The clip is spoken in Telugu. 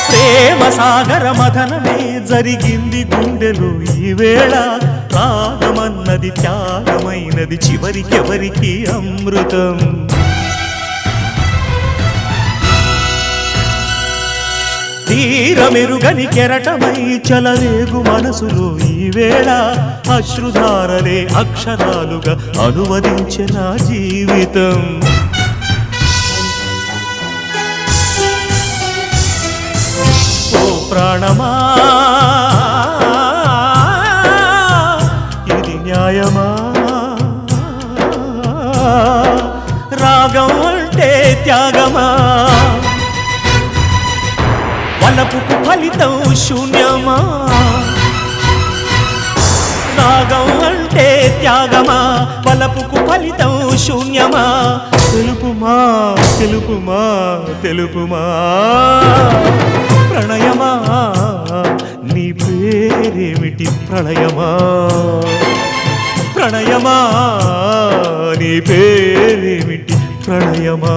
ప్రేమ సాగర మథనమే జరిగింది గుండెలో ఈ వేళ రాగమన్నది త్యాగమైనది చివరికెవరికి అమృతం తీరమెరుగని కెరటమై చలరేగు మనసులో ఈ వేళ అశ్రుధారలే అక్షరాలుగా అనువదించే నా జీవితం ఓ ప్రాణమా ఇది న్యాయమా రాగం అంటే త్యాగమా వలపుకు ఫలితం శూన్యమా రాగం అంటే త్యాగమా వలపుకు ఫలితం శూన్యమా తెలుపుమా తెలుపుమా తెలుపుమా ప్రణయమా నీ పేరేమిటి ప్రళయమా ప్రణయమా నీ పేరేమిటి ప్రళయమా